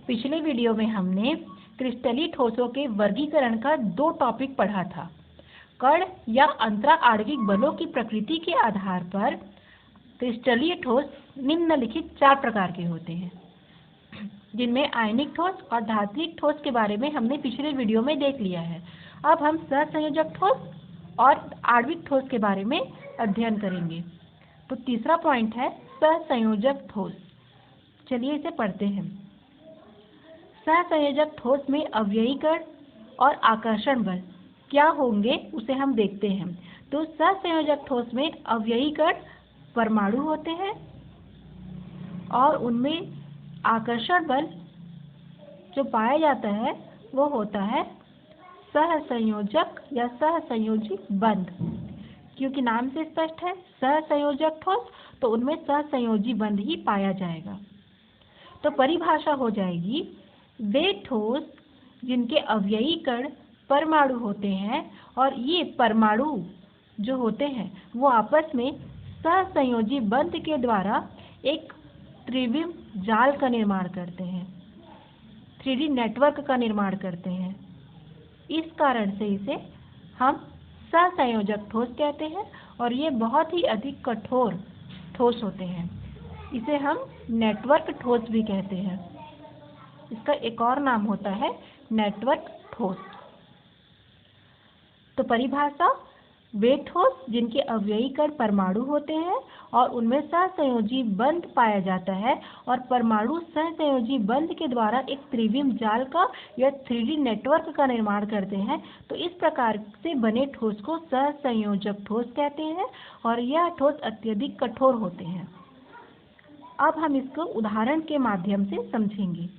पिछले वीडियो में हमने क्रिस्टलीय ठोसों के वर्गीकरण का 2 टॉपिक पढ़ा था। कण या अंतरा आणविक बलों की प्रकृति के आधार पर क्रिस्टलीय ठोस निम्नलिखित 4 प्रकार के होते हैं, जिनमें आयनिक ठोस और धात्विक ठोस के बारे में हमने पिछले वीडियो में देख लिया है। अब हम सहसंयोजक ठोस और आणविक ठोस के बारे में अध्ययन करेंगे। तो तीसरा पॉइंट है सहसंयोजक ठोस। चलिए इसे पढ़ते हैं। सहसंयोजक ठोस में अवयवीकरण और आकर्षण बल क्या होंगे उसे हम देखते हैं। तो सहसंयोजक ठोस में अवयवीकरण परमाणु होते हैं और उनमें आकर्षण बल जो पाया जाता है वो होता है सहसंयोजक या सहसंयोजी बंध। क्योंकि नाम से स्पष्ट है सहसंयोजक ठोस, तो उनमें सहसंयोजी बंध ही पाया जाएगा। तो परिभाषा हो जाएगी, वे ठोस जिनके अवयवी कण परमाणु होते हैं और ये परमाणु जो होते हैं वो आपस में सहसंयोजी बंध के द्वारा एक त्रिविम जाल का निर्माण करते हैं, 3D नेटवर्क का निर्माण करते हैं। इस कारण से इसे हम सहसंयोजक ठोस कहते हैं और ये बहुत ही अधिक कठोर ठोस होते हैं। इसे हम नेटवर्क ठोस भी कहते हैं। इसका एक और नाम होता है नेटवर्क ठोस। तो परिभाषा, वे ठोस जिनके अवयवी कण परमाणु होते हैं और उनमें सहसंयोजी बंध पाया जाता है और परमाणु सहसंयोजी बंध के द्वारा एक त्रिविम जाल का या 3D नेटवर्क का निर्माण करते हैं। तो इस प्रकार से बने ठोस को सहसंयोजक ठोस कहते हैं और यह ठोस अत्यधिक कठोर होते हैं। अब हम इसको उदाहरण के माध्यम से समझेंगे।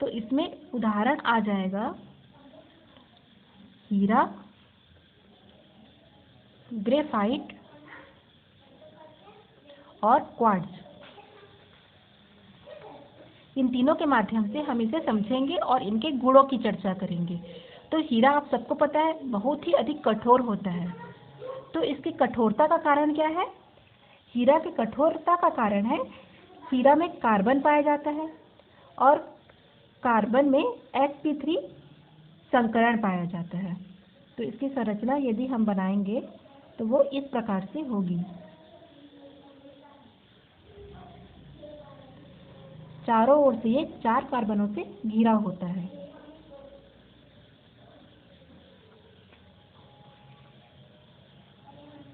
तो इसमें उदाहरण आ जाएगा हीरा, ग्रेफाइट और क्वार्ट्ज। इन तीनों के माध्यम से हम इसे समझेंगे और इनके गुणों की चर्चा करेंगे। तो हीरा आप सबको पता है बहुत ही अधिक कठोर होता है। तो इसकी कठोरता का कारण क्या है? हीरा की कठोरता का कारण है हीरा में कार्बन पाया जाता है और कार्बन में sp3 संकरण पाया जाता है। तो इसकी संरचना यदि हम बनाएंगे तो वो इस प्रकार से होगी। चारों ओर से ये 4 कार्बनों से घिरा होता है।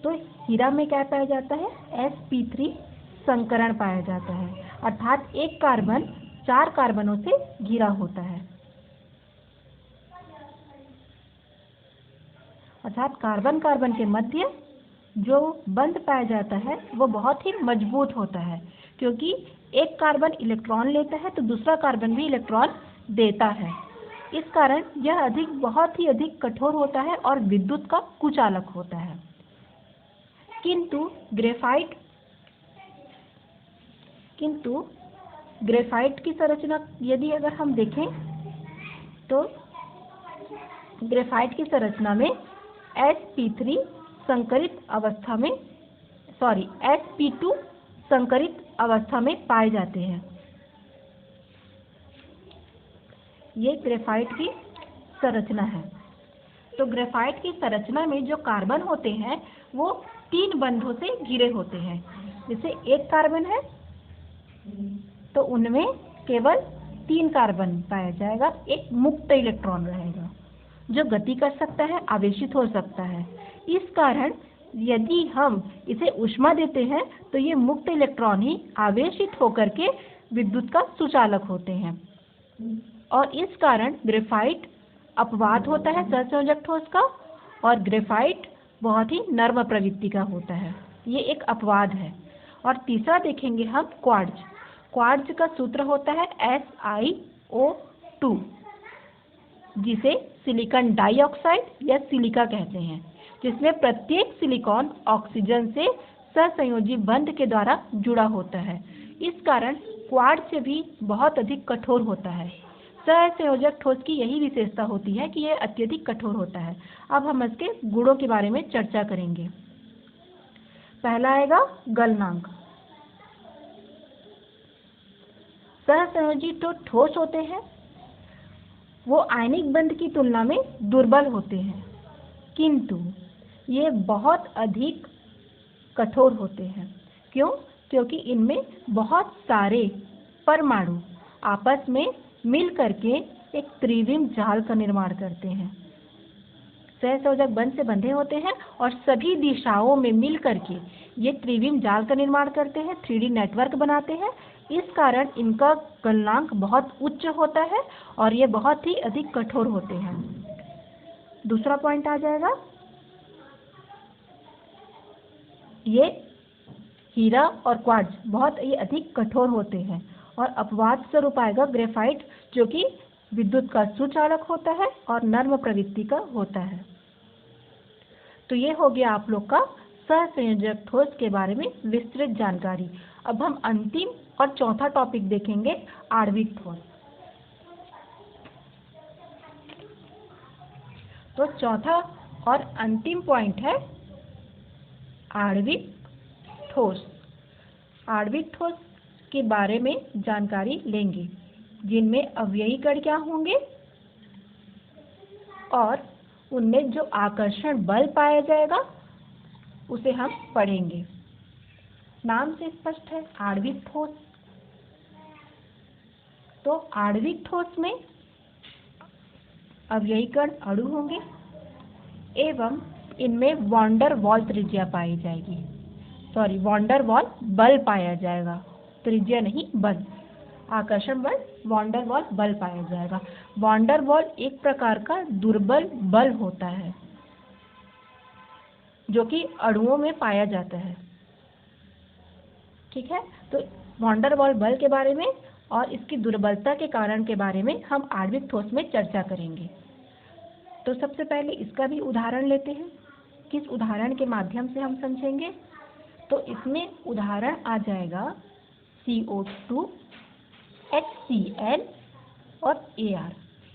तो हीरा में क्या पाया जाता है? sp3 संकरण पाया जाता है, अर्थात एक कार्बन 4 कार्बनों से घिरा होता है। अर्थात कार्बन कार्बन के मध्य जो बंध पाया जाता है वो बहुत ही मजबूत होता है, क्योंकि एक कार्बन इलेक्ट्रॉन लेता है तो दूसरा कार्बन भी इलेक्ट्रॉन देता है। इस कारण यह बहुत ही अधिक कठोर होता है और विद्युत का कुचालक होता है। किंतु ग्रेफाइट की संरचना यदि अगर हम देखें तो ग्रेफाइट की संरचना में sp3 संकरित अवस्था में sp2 संकरित अवस्था में पाए जाते हैं। ये ग्रेफाइट की संरचना है। तो ग्रेफाइट की संरचना में जो कार्बन होते हैं वो 3 बंधों से घिरे होते हैं। जैसे एक कार्बन है तो उनमें केवल 3 कार्बन पाया जाएगा, एक मुक्त इलेक्ट्रॉन रहेगा जो गति कर सकता है, आवेशित हो सकता है। इस कारण यदि हम इसे ऊष्मा देते हैं तो ये मुक्त इलेक्ट्रॉन ही आवेशित होकर के विद्युत का सुचालक होते हैं और इस कारण ग्रेफाइट अपवाद होता है सहसंयोजक ठोस का और ग्रेफाइट बहुत ही नर्म प्रवृत्ति का होता है। ये एक अपवाद है। और तीसरा देखेंगे हम क्वार्ट्ज। क्वार्ट्ज का सूत्र होता है SiO2, जिसे सिलिकॉन डाइऑक्साइड या सिलिका कहते हैं, जिसमें प्रत्येक सिलिकॉन ऑक्सीजन से सहसंयोजी बंध के द्वारा जुड़ा होता है। इस कारण क्वार्ट्ज भी बहुत अधिक कठोर होता है। सहसंयोजक ठोस की यही विशेषता होती है कि यह अत्यधिक कठोर होता है। अब हम इसके गुणों के बारे में चर्चा करेंगे। पहला आएगा गलनांक। सहसंयोजी तो ठोस होते हैं वो आयनिक बंध की तुलना में दुर्बल होते हैं, किंतु ये बहुत अधिक कठोर होते हैं। क्यों? क्योंकि इनमें बहुत सारे परमाणु आपस में मिल करके एक त्रिविम जाल का निर्माण करते हैं। सहसंयोजक बंध से बंधे होते हैं और सभी दिशाओं में मिल करके ये त्रिविम जाल का निर्माण करते हैं, 3D नेटवर्क बनाते हैं। इस कारण इनका गलनांक बहुत उच्च होता है और ये बहुत ही अधिक कठोर होते हैं। दूसरा पॉइंट आ जाएगा, ये हीरा और क्वार्ट्ज बहुत ही अधिक कठोर होते हैं। और अपवाद स्वरूप आएगा ग्रेफाइट, जो कि विद्युत का सुचालक होता है और नर्म प्रवृत्ति का होता है। तो ये हो गया आप लोग का सहसंयोजक ठोस के बारे में विस्तृत जानकारी। अब हम अंतिम और चौथा टॉपिक देखेंगे, आणविक ठोस। तो चौथा और अंतिम पॉइंट है आणविक ठोस। आणविक ठोस के बारे में जानकारी लेंगे, जिनमें अवयवी कण क्या होंगे और उनमें जो आकर्षण बल पाया जाएगा उसे हम पढ़ेंगे। नाम से स्पष्ट है, आणविक ठोस। तो आणविक ठोस में अवयवी कण अणु होंगे एवं इनमें वॉन डेर वाल त्रिज्या पाई जाएगी। वॉन डेर वाल बल पाया जाएगा, त्रिज्या नहीं बल। आकर्षण बल, वॉन डेर वाल बल पाया जाएगा। वॉन डेर वाल एक प्रकार का दुर्बल बल होता है जो कि अणुओं में पाया जाता है। ठीक है, तो वॉन डेर वाल बल के बारे में और इसकी दुर्बलता के कारण के बारे में हम आणविक ठोस में चर्चा करेंगे। तो सबसे पहले इसका भी उदाहरण लेते हैं। किस उदाहरण के माध्यम से हम समझेंगे? तो इसमें उदाहरण आ जाएगा CO2, HCl और Ar।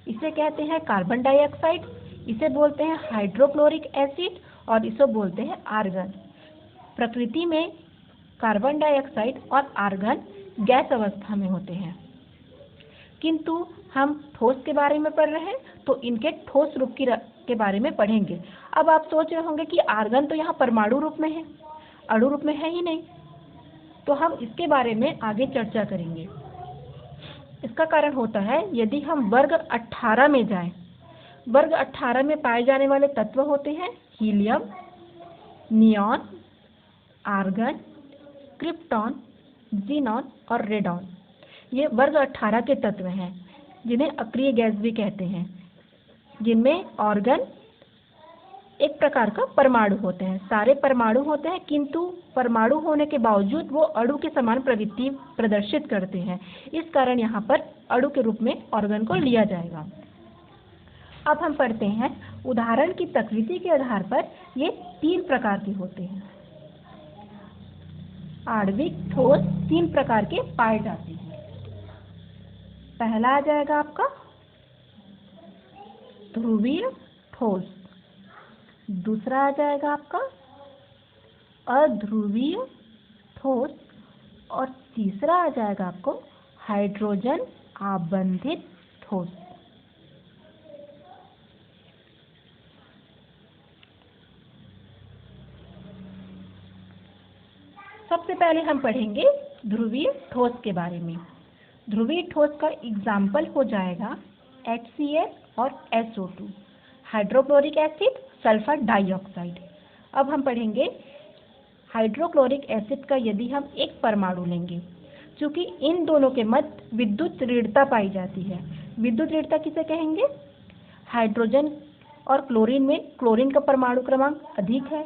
इसे कहते हैं कार्बन डाइऑक्साइड, इसे बोलते हैं हाइड्रोक्लोरिक एसिड और इसे बोलते हैं आर्गन। प्रकृति में कार्बन डाइऑक्साइड और आर्गन गैस अवस्था में होते हैं, किंतु हम ठोस के बारे में पढ़ रहे हैं तो इनके ठोस रूप के बारे में पढ़ेंगे। अब आप सोच रहे होंगे कि आर्गन तो यहाँ परमाणु रूप में है, अणु रूप में है ही नहीं, तो हम इसके बारे में आगे चर्चा करेंगे। इसका कारण होता है, यदि हम वर्ग 18 में जाएं, वर्ग 18 में पाए जाने वाले तत्व होते हैं helium, neon, argon, krypton, xenon और रेडॉन। ये वर्ग 18 के तत्व हैं जिन्हें अक्रिय गैस भी कहते हैं, जिनमें ऑर्गन एक प्रकार का परमाणु होते हैं। सारे परमाणु होते हैं, किंतु परमाणु होने के बावजूद वो अणु के समान प्रवृत्ति प्रदर्शित करते हैं। इस कारण यहाँ पर अणु के रूप में ऑर्गन को लिया जाएगा। अब हम पढ़ते हैं, उदाहरण की प्रकृति के आधार पर ये 3 प्रकार के होते हैं। आणविक ठोस 3 प्रकार के पाए जाते हैं। पहला आ जाएगा आपका ध्रुवीय ठोस, दूसरा आ जाएगा आपका अध्रुवीय ठोस और तीसरा आ जाएगा आपको हाइड्रोजन आबंधित ठोस। सबसे पहले हम पढ़ेंगे ध्रुवीय ठोस के बारे में। ध्रुवीय ठोस का एग्जाम्पल हो जाएगा HCl और SO2, hydrochloric acid, sulphur dioxide. अब हम पढ़ेंगे हाइड्रोक्लोरिक एसिड का। यदि हम एक परमाणु लेंगे, चूँकि इन दोनों के मध्य विद्युत ऋणता पाई जाती है। विद्युत ऋणता किसे कहेंगे? हाइड्रोजन और क्लोरीन में क्लोरीन का परमाणु क्रमांक अधिक है,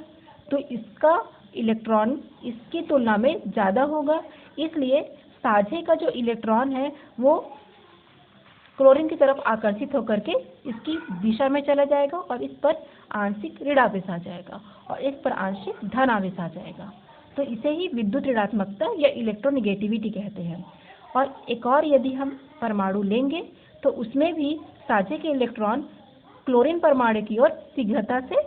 तो इसका इलेक्ट्रॉन इसकी तुलना में ज़्यादा होगा, इसलिए साझे का जो इलेक्ट्रॉन है वो क्लोरीन की तरफ आकर्षित होकर के इसकी दिशा में चला जाएगा और इस पर आंशिक ऋणावेश आ जाएगा और इस पर आंशिक धन आवेश आ जाएगा। तो इसे ही विद्युत ऋणात्मकता या इलेक्ट्रोनेगेटिविटी कहते हैं। और एक और यदि हम परमाणु लेंगे तो उसमें भी साझे के इलेक्ट्रॉन क्लोरीन परमाणु की ओर शीघ्रता से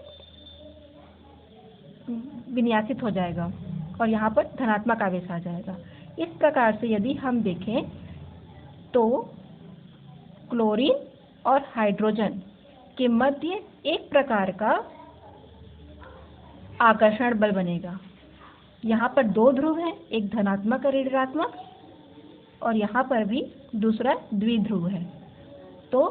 विन्यासित हो जाएगा और यहाँ पर धनात्मक आवेश आ जाएगा। इस प्रकार से यदि हम देखें तो क्लोरीन और हाइड्रोजन के मध्य एक प्रकार का आकर्षण बल बनेगा। यहाँ पर दो ध्रुव हैं, एक धनात्मक और ऋणात्मक, और यहाँ पर भी दूसरा द्विध्रुव है। तो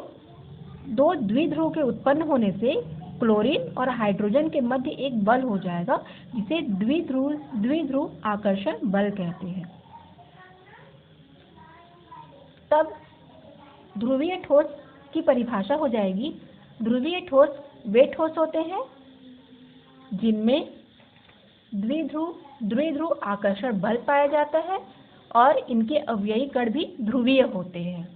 दो द्विध्रुव के उत्पन्न होने से क्लोरीन और हाइड्रोजन के मध्य एक बल हो जाएगा, जिसे द्विध्रुव आकर्षण बल कहते हैं। तब ध्रुवीय ठोस की परिभाषा हो जाएगी। ध्रुवीय ठोस वे ठोस होते हैं जिनमें द्विध्रुव आकर्षण बल पाया जाता है और इनके अवयवी कण भी ध्रुवीय होते हैं।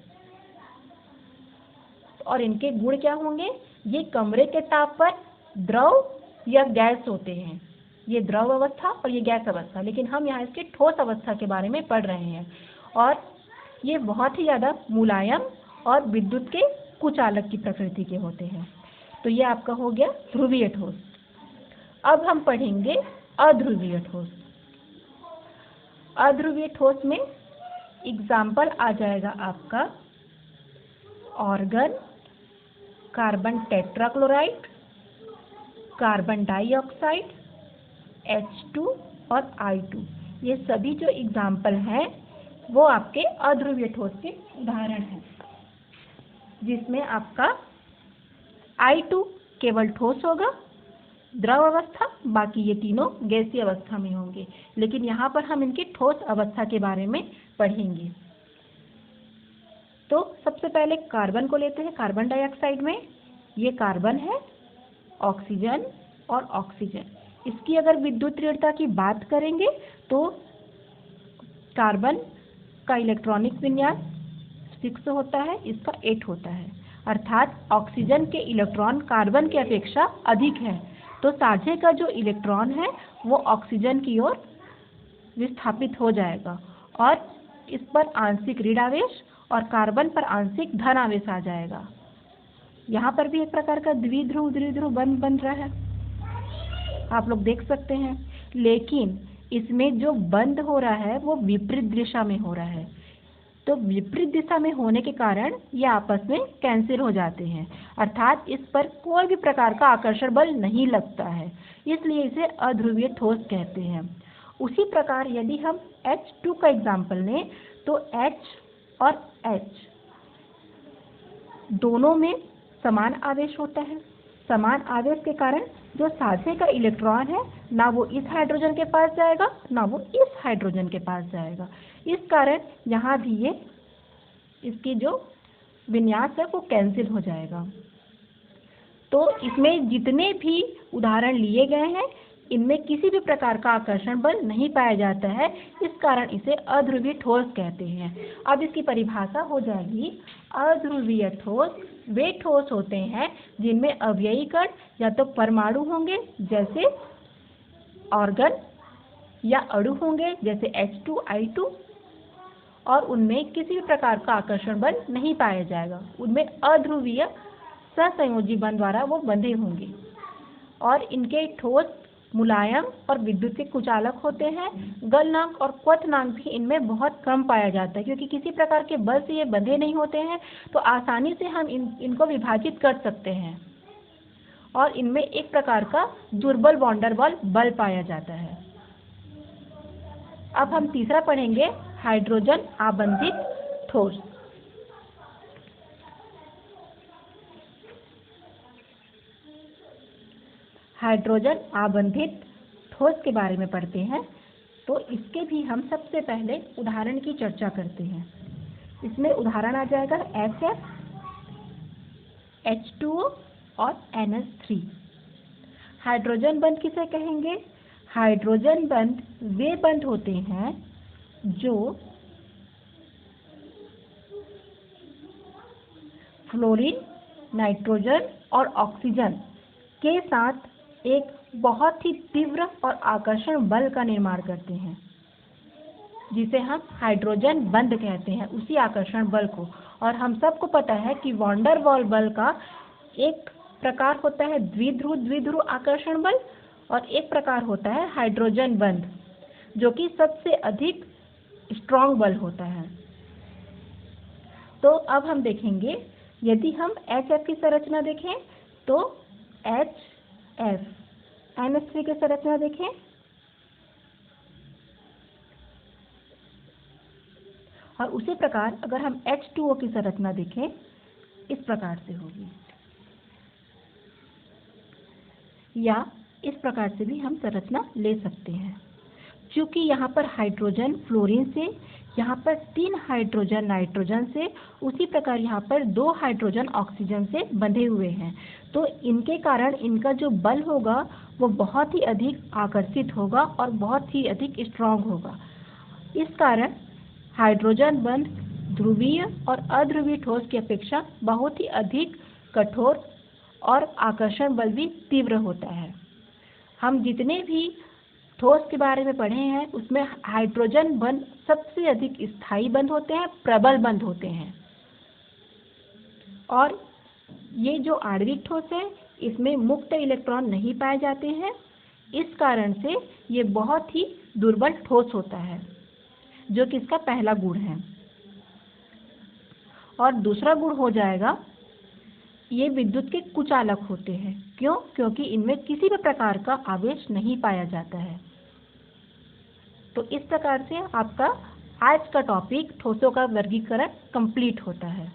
और इनके गुण क्या होंगे? ये कमरे के ताप पर द्रव या गैस होते हैं। ये द्रव अवस्था और ये गैस अवस्था, लेकिन हम यहाँ इसके ठोस अवस्था के बारे में पढ़ रहे हैं। और ये बहुत ही ज़्यादा मुलायम और विद्युत के कुचालक की प्रकृति के होते हैं। तो ये आपका हो गया ध्रुवीय ठोस। अब हम पढ़ेंगे अध्रुवीय ठोस। अध्रुवीय ठोस में एग्जाम्पल आ जाएगा आपका organ, carbon tetrachloride, carbon dioxide, H2 और I2। ये सभी जो एग्जाम्पल हैं वो आपके अध्रुवीय ठोस के उदाहरण हैं, जिसमें आपका I2 केवल ठोस होगा, द्रव अवस्था, बाकी ये तीनों गैसीय अवस्था में होंगे। लेकिन यहाँ पर हम इनकी ठोस अवस्था के बारे में पढ़ेंगे। तो सबसे पहले कार्बन को लेते हैं। कार्बन डाइऑक्साइड में ये कार्बन है, ऑक्सीजन और ऑक्सीजन। इसकी अगर विद्युत ऋणता की बात करेंगे तो कार्बन का इलेक्ट्रॉनिक विन्यास 6 होता है, इसका 8 होता है। अर्थात ऑक्सीजन के इलेक्ट्रॉन कार्बन की अपेक्षा अधिक है। तो साझे का जो इलेक्ट्रॉन है वो ऑक्सीजन की ओर विस्थापित हो जाएगा और इस पर आंशिक ऋण आवेश और कार्बन पर आंशिक धन आवेश आ जाएगा। यहाँ पर भी एक प्रकार का द्विध्रुव बंध बन रहा है, आप लोग देख सकते हैं। लेकिन इसमें जो बंध हो रहा है वो विपरीत दिशा में हो रहा है। तो विपरीत दिशा में होने के कारण ये आपस में कैंसिल हो जाते हैं, अर्थात इस पर कोई भी प्रकार का आकर्षण बल नहीं लगता है, इसलिए इसे अध्रुवीय ठोस कहते हैं। उसी प्रकार यदि हम H2 का एग्जाम्पल लें तो H और H दोनों में समान आवेश होता है। समान आवेश के कारण जो साझे का इलेक्ट्रॉन है ना वो इस हाइड्रोजन के पास जाएगा ना वो इस हाइड्रोजन के पास जाएगा। इस कारण यहाँ भी ये इसकी जो विन्यास है वो कैंसिल हो जाएगा। तो इसमें जितने भी उदाहरण लिए गए हैं इनमें किसी भी प्रकार का आकर्षण बल नहीं पाया जाता है, इस कारण इसे अध्रुवीय ठोस कहते हैं। अब इसकी परिभाषा हो जाएगी, अध्रुवीय ठोस वे ठोस होते हैं जिनमें अवयवी कण या तो परमाणु होंगे जैसे ऑर्गन या अणु होंगे जैसे H2 I2 और उनमें किसी भी प्रकार का आकर्षण बल नहीं पाया जाएगा। उनमें अध्रुवीय सहसंयोजी बंध द्वारा वो बंधे होंगे और इनके ठोस मुलायम और विद्युत के कुचालक होते हैं। गलनांक और क्वथनांक भी इनमें बहुत कम पाया जाता है, क्योंकि किसी प्रकार के बल से ये बंधे नहीं होते हैं तो आसानी से हम इनको विभाजित कर सकते हैं और इनमें एक प्रकार का दुर्बल वॉन्डरवॉल बल पाया जाता है। अब हम तीसरा पढ़ेंगे, हाइड्रोजन आबंधित ठोस। हाइड्रोजन आबंधित ठोस के बारे में पढ़ते हैं। तो इसके भी हम सबसे पहले उदाहरण की चर्चा करते हैं। इसमें उदाहरण आ जाएगा HF, H2O और NH3। हाइड्रोजन बंध किसे कहेंगे? हाइड्रोजन बंध वे बंध होते हैं जो फ्लोरीन, नाइट्रोजन और ऑक्सीजन के साथ एक बहुत ही तीव्र और आकर्षण बल का निर्माण करते हैं, जिसे हम हाइड्रोजन बंध कहते हैं, उसी आकर्षण बल को। और हम सबको पता है कि वॉन डेर वाल बल का एक प्रकार होता है द्विध्रुव आकर्षण बल और एक प्रकार होता है हाइड्रोजन बंध, जो कि सबसे अधिक स्ट्रॉन्ग बल होता है। तो अब हम देखेंगे यदि हम HF की संरचना देखें तो HF, NH3 की संरचना देखें और उसी प्रकार अगर हम H2O की संरचना देखें इस प्रकार से होगी, या इस प्रकार से भी हम संरचना ले सकते हैं। क्योंकि यहाँ पर हाइड्रोजन फ्लोरीन से, यहाँ पर 3 हाइड्रोजन नाइट्रोजन से, उसी प्रकार यहाँ पर 2 हाइड्रोजन ऑक्सीजन से बंधे हुए हैं, तो इनके कारण इनका जो बल होगा वो बहुत ही अधिक आकर्षित होगा और बहुत ही अधिक स्ट्रॉन्ग होगा। इस कारण हाइड्रोजन बंध ध्रुवीय और अध्रुवीय ठोस की अपेक्षा बहुत ही अधिक कठोर और आकर्षण बल भी तीव्र होता है। हम जितने भी ठोस के बारे में पढ़े हैं उसमें हाइड्रोजन बंध सबसे अधिक स्थायी बंध होते हैं, प्रबल बंध होते हैं। और ये जो आणविक ठोस है इसमें मुक्त इलेक्ट्रॉन नहीं पाए जाते हैं, इस कारण से ये बहुत ही दुर्बल ठोस होता है, जो कि इसका पहला गुण है। और दूसरा गुण हो जाएगा, ये विद्युत के कुचालक होते हैं। क्यों? क्योंकि इनमें किसी भी प्रकार का आवेश नहीं पाया जाता है। तो इस प्रकार से आपका आज का टॉपिक ठोसों का वर्गीकरण कंप्लीट होता है।